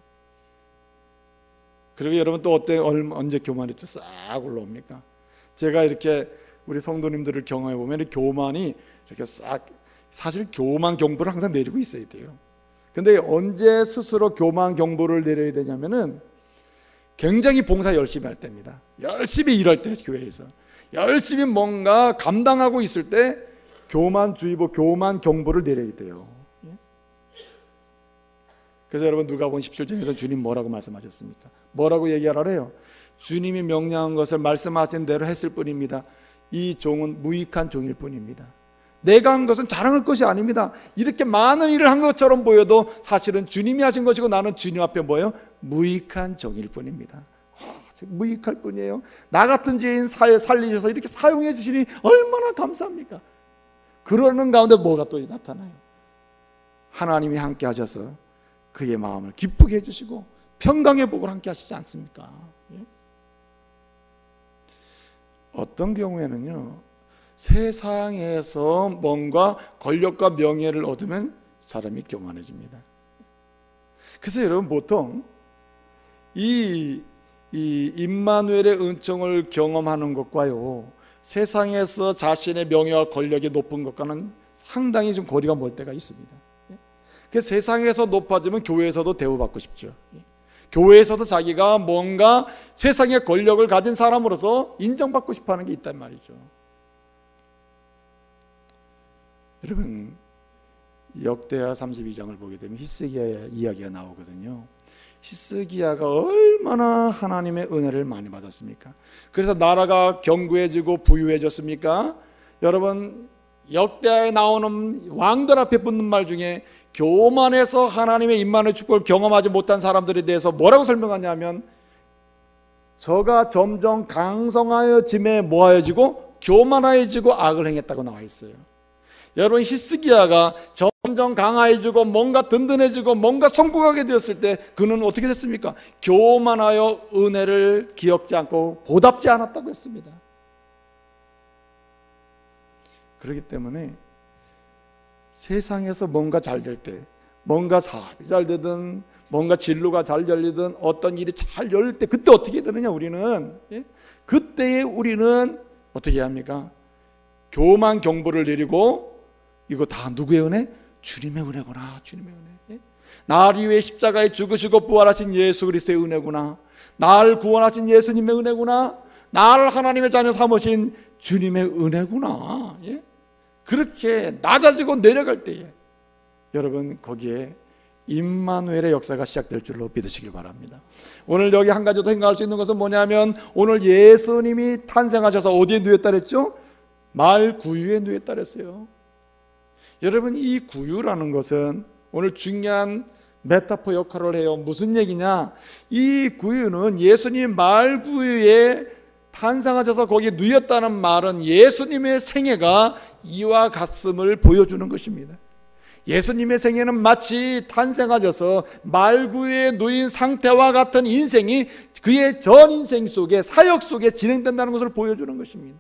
Speaker 1: 그리고 여러분 또 언제 교만했죠? 싹 올라옵니까? 제가 이렇게 우리 성도님들을 경험해 보면 교만이 이렇게 싹, 사실 교만 경보를 항상 내리고 있어야 돼요. 근데 언제 스스로 교만 경보를 내려야 되냐면은 굉장히 봉사 열심히 할 때입니다. 열심히 일할 때, 교회에서 열심히 뭔가 감당하고 있을 때 교만주의보, 교만 경보를 내려야 돼요. 그래서 여러분 누가복음 17장에서 주님 뭐라고 말씀하셨습니까? 뭐라고 얘기하라래요? 주님이 명령한 것을 말씀하신 대로 했을 뿐입니다. 이 종은 무익한 종일 뿐입니다. 내가 한 것은 자랑할 것이 아닙니다. 이렇게 많은 일을 한 것처럼 보여도 사실은 주님이 하신 것이고 나는 주님 앞에 뭐예요? 무익한 종일 뿐입니다. 무익할 뿐이에요. 나 같은 죄인 살리셔서 이렇게 사용해 주시니 얼마나 감사합니까? 그러는 가운데 뭐가 또 나타나요? 하나님이 함께 하셔서 그의 마음을 기쁘게 해주시고 평강의 복을 함께 하시지 않습니까? 어떤 경우에는요, 세상에서 뭔가 권력과 명예를 얻으면 사람이 교만해집니다. 그래서 여러분 보통 이 임마누엘의 은총을 경험하는 것과요, 세상에서 자신의 명예와 권력이 높은 것과는 상당히 좀 거리가 멀 때가 있습니다. 그래서 세상에서 높아지면 교회에서도 대우받고 싶죠. 교회에서도 자기가 뭔가 세상의 권력을 가진 사람으로서 인정받고 싶어하는 게 있단 말이죠. 여러분, 역대하 32장을 보게 되면 히스기야의 이야기가 나오거든요. 히스기야가 얼마나 하나님의 은혜를 많이 받았습니까? 그래서 나라가 견고해지고 부유해졌습니까? 여러분, 역대하에 나오는 왕들 앞에 붙는 말 중에 교만해서 하나님의 임만의 축복을 경험하지 못한 사람들에 대해서 뭐라고 설명하냐면, 저가 점점 강성하여짐에 뭐하여지고 교만하여지고 악을 행했다고 나와 있어요. 여러분, 히스기야가 점점 강화해지고 뭔가 든든해지고 뭔가 성공하게 되었을 때 그는 어떻게 됐습니까? 교만하여 은혜를 기억지 않고 보답지 않았다고 했습니다. 그렇기 때문에 세상에서 뭔가 잘 될 때, 뭔가 사업이 잘 되든 뭔가 진로가 잘 열리든 어떤 일이 잘 열릴 때, 그때 어떻게 되느냐, 우리는 그때에 우리는 어떻게 해야 합니까? 교만 경보를 내리고, 이거 다 누구의 은혜? 주님의 은혜구나. 주님의 은혜. 나를 위해 십자가에 죽으시고 부활하신 예수 그리스도의 은혜구나. 나를 구원하신 예수님의 은혜구나. 나를 하나님의 자녀 삼으신 주님의 은혜구나. 그렇게 낮아지고 내려갈 때에 여러분, 거기에 임마누엘의 역사가 시작될 줄로 믿으시길 바랍니다. 오늘 여기 한 가지 더 생각할 수 있는 것은 뭐냐면, 오늘 예수님이 탄생하셔서 어디에 누웠다 그랬죠? 말 구유에 누웠다 그랬어요. 여러분, 이 구유라는 것은 오늘 중요한 메타포 역할을 해요. 무슨 얘기냐? 이 구유는 예수님 말 구유에 탄생하셔서 거기에 누웠다는 말은 예수님의 생애가 이와 같음을 보여주는 것입니다. 예수님의 생애는 마치 탄생하셔서 말구에 누인 상태와 같은 인생이 그의 전 인생 속에, 사역 속에 진행된다는 것을 보여주는 것입니다.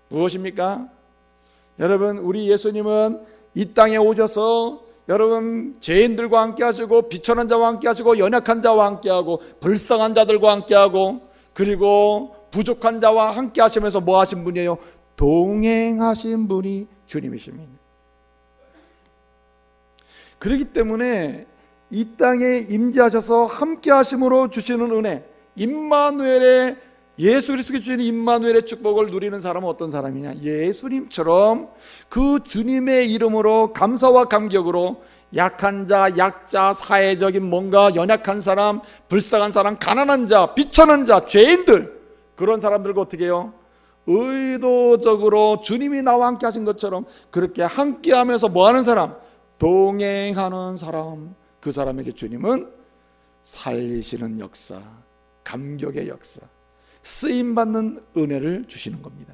Speaker 1: 무엇입니까? 여러분, 우리 예수님은 이 땅에 오셔서 여러분 죄인들과 함께 하시고 비천한 자와 함께 하시고 연약한 자와 함께 하고 불쌍한 자들과 함께 하고 그리고 부족한 자와 함께 하시면서 뭐 하신 분이에요? 동행하신 분이 주님이십니다. 그렇기 때문에 이 땅에 임재하셔서 함께 하심으로 주시는 은혜, 임마누엘의, 예수 그리스도께 주시는 임마누엘의 축복을 누리는 사람은 어떤 사람이냐? 예수님처럼 그 주님의 이름으로 감사와 감격으로 약한 자, 약자, 사회적인 뭔가 연약한 사람, 불쌍한 사람, 가난한 자, 비천한 자, 죄인들, 그런 사람들과 어떻게 해요? 의도적으로 주님이 나와 함께 하신 것처럼 그렇게 함께 하면서 뭐 하는 사람? 동행하는 사람, 그 사람에게 주님은 살리시는 역사, 감격의 역사, 쓰임받는 은혜를 주시는 겁니다.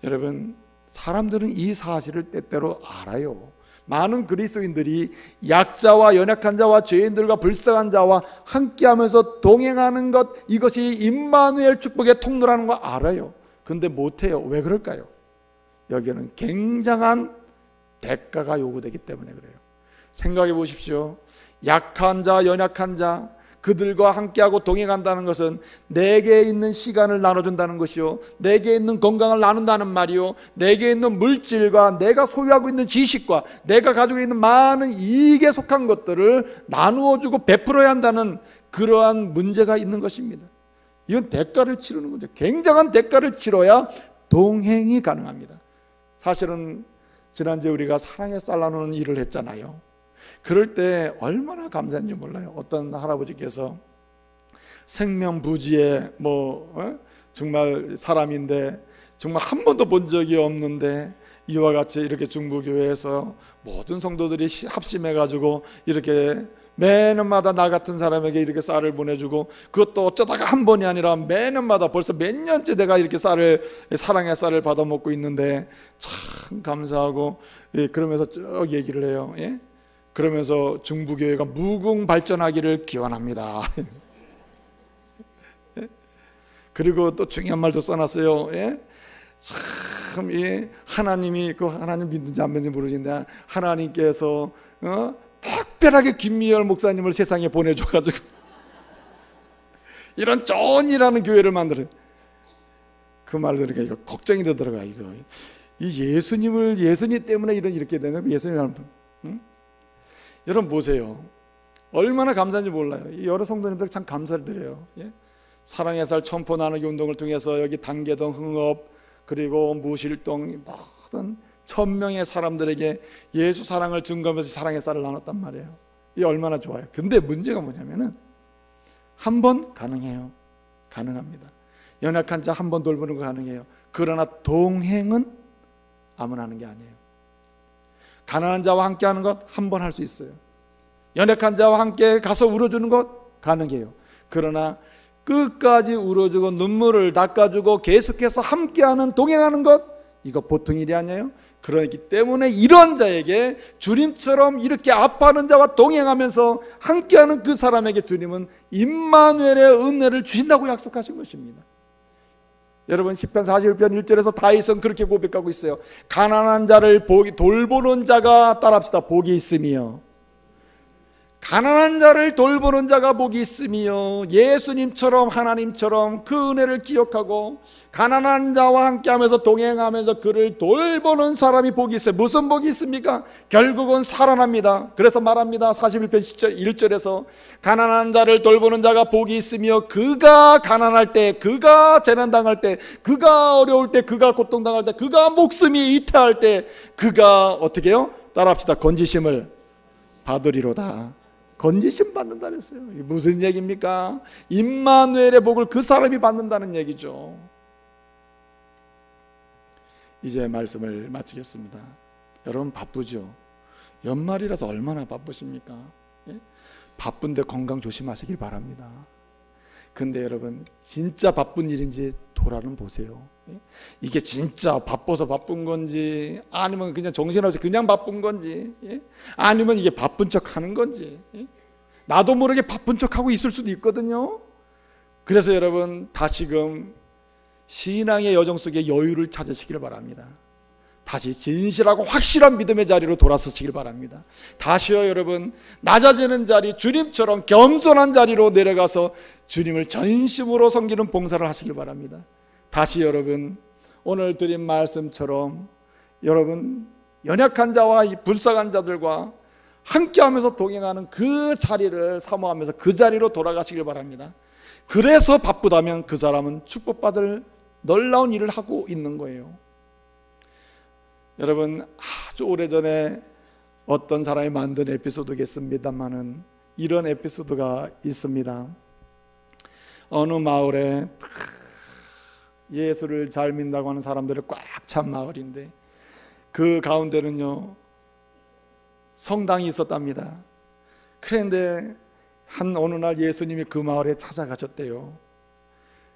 Speaker 1: 여러분, 사람들은 이 사실을 때때로 알아요. 많은 그리스도인들이 약자와 연약한 자와 죄인들과 불쌍한 자와 함께하면서 동행하는 것, 이것이 임마누엘 축복의 통로라는 거 알아요. 그런데 못해요. 왜 그럴까요? 여기에는 굉장한 대가가 요구되기 때문에 그래요. 생각해 보십시오. 약한 자, 연약한 자, 그들과 함께하고 동행한다는 것은 내게 있는 시간을 나눠준다는 것이요, 내게 있는 건강을 나눈다는 말이요, 내게 있는 물질과 내가 소유하고 있는 지식과 내가 가지고 있는 많은 이익에 속한 것들을 나누어주고 베풀어야 한다는 그러한 문제가 있는 것입니다. 이건 대가를 치르는 거죠. 굉장한 대가를 치러야 동행이 가능합니다. 사실은 지난주에 우리가 사랑의 쌀 나누는 일을 했잖아요. 그럴 때 얼마나 감사한지 몰라요. 어떤 할아버지께서 생명부지의 정말 사람인데 정말 한 번도 본 적이 없는데 이와 같이 이렇게 중부교회에서 모든 성도들이 합심해가지고 이렇게 매년마다 나 같은 사람에게 이렇게 쌀을 보내주고, 그것도 어쩌다가 한 번이 아니라 매년마다 벌써 몇 년째 내가 이렇게 사랑의 쌀을 받아 먹고 있는데 참 감사하고, 그러면서 쭉 얘기를 해요. 그러면서 중부교회가 무궁발전하기를 기원합니다. 그리고 또 중요한 말도 써놨어요. 참 하나님이, 그 하나님 믿는지 안 믿는지 모르겠는데 하나님께서 특별하게 김미열 목사님을 세상에 보내줘가지고 이런 좋은 일하는 교회를 만들어요. 그 말 들으니까 이거 걱정이 되더라고요. 이 예수님 때문에 이렇게 되는, 예수님 여러분 보세요. 얼마나 감사한지 몰라요. 여러 성도님들 참 감사를 드려요. 사랑의 살 첨포 나누기 운동을 통해서 여기 단계동, 흥업, 그리고 무실동 모든 1000명의 사람들에게 예수 사랑을 증거하면서 사랑의 쌀을 나눴단 말이에요. 이게 얼마나 좋아요. 근데 문제가 뭐냐면은 한 번 가능해요. 가능합니다. 연약한 자 한 번 돌보는 거 가능해요. 그러나 동행은 아무나 하는 게 아니에요. 가난한 자와 함께 하는 것 한 번 할 수 있어요. 연약한 자와 함께 가서 울어주는 것 가능해요. 그러나 끝까지 울어주고 눈물을 닦아주고 계속해서 함께하는, 동행하는 것, 이거 보통 일이 아니에요. 그렇기 때문에 이런 자에게 주님처럼 이렇게 아파하는 자와 동행하면서 함께하는 그 사람에게 주님은 임마누엘의 은혜를 주신다고 약속하신 것입니다. 여러분 시편 41편 1절에서 다윗은 그렇게 고백하고 있어요. 가난한 자를 돌보는 자가, 따라합시다, 복이 있으며, 가난한 자를 돌보는 자가 복이 있으며, 예수님처럼 하나님처럼 그 은혜를 기억하고 가난한 자와 함께하면서 동행하면서 그를 돌보는 사람이 복이 있어요. 무슨 복이 있습니까? 결국은 살아납니다. 그래서 말합니다. 41편 1절에서 가난한 자를 돌보는 자가 복이 있으며 그가 가난할 때, 그가 재난당할 때, 그가 어려울 때, 그가 고통당할 때, 그가 목숨이 이태할 때 그가 어떻게 해요? 따라합시다. 건지심을 받으리로다. 건지심 받는다 그랬어요. 이게 무슨 얘기입니까? 임마누엘의 복을 그 사람이 받는다는 얘기죠. 이제 말씀을 마치겠습니다. 여러분 바쁘죠? 연말이라서 얼마나 바쁘십니까? 바쁜데 건강 조심하시길 바랍니다. 근데 여러분 진짜 바쁜 일인지 돌아는 보세요. 이게 진짜 바빠서 바쁜 건지, 아니면 그냥 정신없이 그냥 바쁜 건지, 아니면 이게 바쁜 척 하는 건지, 나도 모르게 바쁜 척 하고 있을 수도 있거든요. 그래서 여러분 다시금 신앙의 여정 속에 여유를 찾으시길 바랍니다. 다시 진실하고 확실한 믿음의 자리로 돌아서시길 바랍니다. 다시요 여러분, 낮아지는 자리, 주님처럼 겸손한 자리로 내려가서 주님을 전심으로 섬기는 봉사를 하시길 바랍니다. 다시 여러분, 오늘 드린 말씀처럼 여러분 연약한 자와 불쌍한 자들과 함께하면서 동행하는 그 자리를 사모하면서 그 자리로 돌아가시길 바랍니다. 그래서 바쁘다면 그 사람은 축복받을 놀라운 일을 하고 있는 거예요. 여러분 아주 오래전에 어떤 사람이 만든 에피소드겠습니다만은 이런 에피소드가 있습니다. 어느 마을에 예수를 잘 믿는다고 하는 사람들이 꽉 찬 마을인데 그 가운데는요 성당이 있었답니다. 그런데 어느 날 예수님이 그 마을에 찾아가셨대요.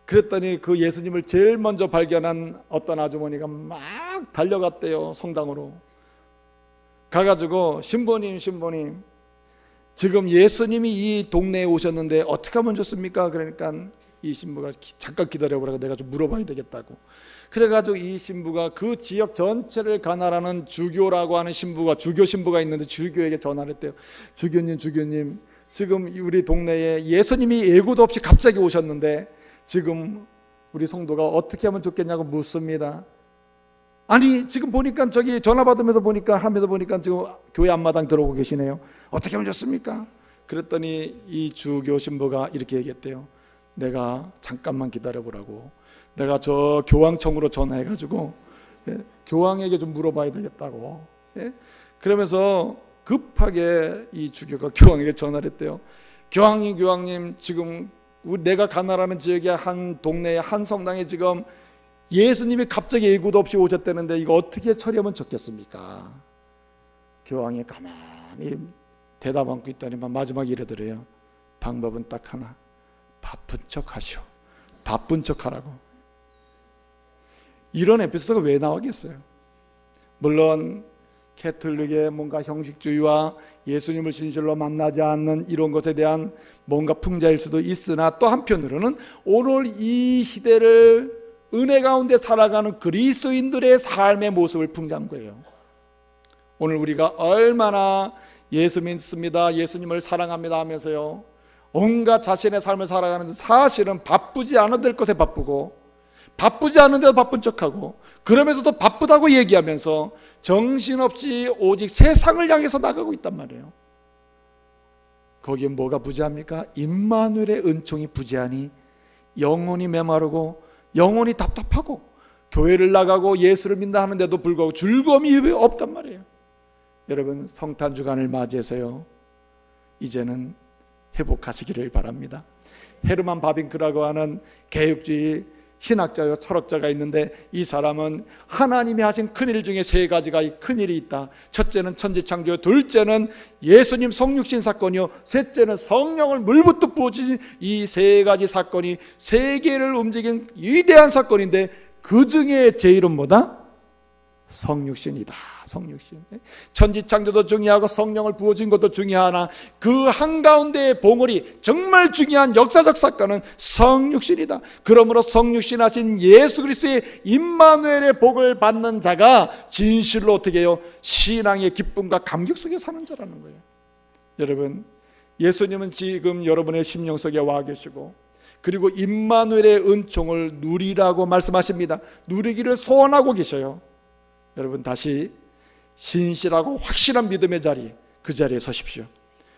Speaker 1: 그랬더니 그 예수님을 제일 먼저 발견한 어떤 아주머니가 막 달려갔대요. 성당으로 가가지고 신부님 지금 예수님이 이 동네에 오셨는데 어떻게 하면 좋습니까? 그러니까 이 신부가 잠깐 기다려보라고 내가 좀 물어봐야 되겠다고. 그래가지고 이 신부가 그 지역 전체를 관할하는 주교라고 하는 신부가, 주교 신부가 있는데 주교에게 전화를 했대요. 주교님 지금 우리 동네에 예수님이 예고도 없이 갑자기 오셨는데 지금 우리 성도가 어떻게 하면 좋겠냐고 묻습니다. 아니 지금 보니까 저기 전화 받으면서 보니까 지금 교회 앞마당 들어오고 계시네요. 어떻게 하면 좋습니까? 그랬더니 이 주교 신부가 이렇게 얘기했대요. 내가 잠깐만 기다려보라고, 내가 저 교황청으로 전화해가지고 교황에게 좀 물어봐야 되겠다고. 그러면서 급하게 이 주교가 교황에게 전화를 했대요. 교황님, 지금 내가 가나라는 지역의 한 동네의 한 성당에 지금 예수님이 갑자기 예고도 없이 오셨다는데 이거 어떻게 처리하면 좋겠습니까? 교황이 가만히 대답 않고 있다니만 마지막에 이러더래요. 방법은 딱 하나. 바쁜 척 하시오. 바쁜 척 하라고. 이런 에피소드가 왜 나오겠어요? 물론 캐톨릭의 뭔가 형식주의와 예수님을 진실로 만나지 않는 이런 것에 대한 뭔가 풍자일 수도 있으나, 또 한편으로는 오늘 이 시대를 은혜 가운데 살아가는 그리스도인들의 삶의 모습을 풍자한 거예요. 오늘 우리가 얼마나 예수 믿습니다, 예수님을 사랑합니다 하면서요, 온갖 자신의 삶을 살아가는데 사실은 바쁘지 않아도 될 것에 바쁘고, 바쁘지 않은데도 바쁜 척하고, 그러면서도 바쁘다고 얘기하면서 정신없이 오직 세상을 향해서 나가고 있단 말이에요. 거기에 뭐가 부재합니까? 임마누엘의 은총이 부재하니 영혼이 메마르고 영혼이 답답하고, 교회를 나가고 예수를 믿는다 하는데도 불구하고 즐거움이 없단 말이에요. 여러분, 성탄 주간을 맞이해서요, 이제는 회복하시기를 바랍니다. 헤르만 바빙크라고 하는 개혁주의 신학자요 철학자가 있는데, 이 사람은 하나님이 하신 큰일 중에 세 가지가 큰일이 있다. 첫째는 천지창조, 둘째는 예수님 성육신 사건이요, 셋째는 성령을 물붓듯 부어주신 이 세 가지 사건이 세계를 움직인 위대한 사건인데, 그 중에 제일은 뭐다? 성육신이다. 성육신. 천지창조도 중요하고 성령을 부어준 것도 중요하나 그 한가운데의 봉우리, 정말 중요한 역사적 사건은 성육신이다. 그러므로 성육신하신 예수 그리스도의 임마누엘의 복을 받는 자가 진실로 어떻게 해요? 신앙의 기쁨과 감격 속에 사는 자라는 거예요. 여러분, 예수님은 지금 여러분의 심령 속에 와 계시고, 그리고 임마누엘의 은총을 누리라고 말씀하십니다. 누리기를 소원하고 계셔요. 여러분, 다시 신실하고 확실한 믿음의 자리, 그 자리에 서십시오.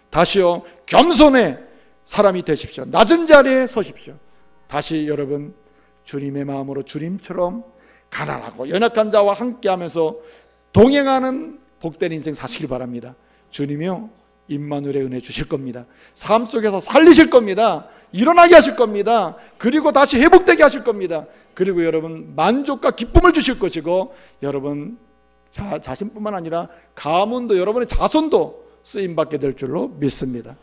Speaker 1: 다시요, 겸손의 사람이 되십시오. 낮은 자리에 서십시오. 다시 여러분, 주님의 마음으로 주님처럼 가난하고 연약한 자와 함께하면서 동행하는 복된 인생 사시길 바랍니다. 주님이요, 임마누엘의 은혜 주실 겁니다. 삶 속에서 살리실 겁니다. 일어나게 하실 겁니다. 그리고 다시 회복되게 하실 겁니다. 그리고 여러분, 만족과 기쁨을 주실 것이고, 여러분 자신뿐만 아니라 가문도, 여러분의 자손도 쓰임받게 될 줄로 믿습니다.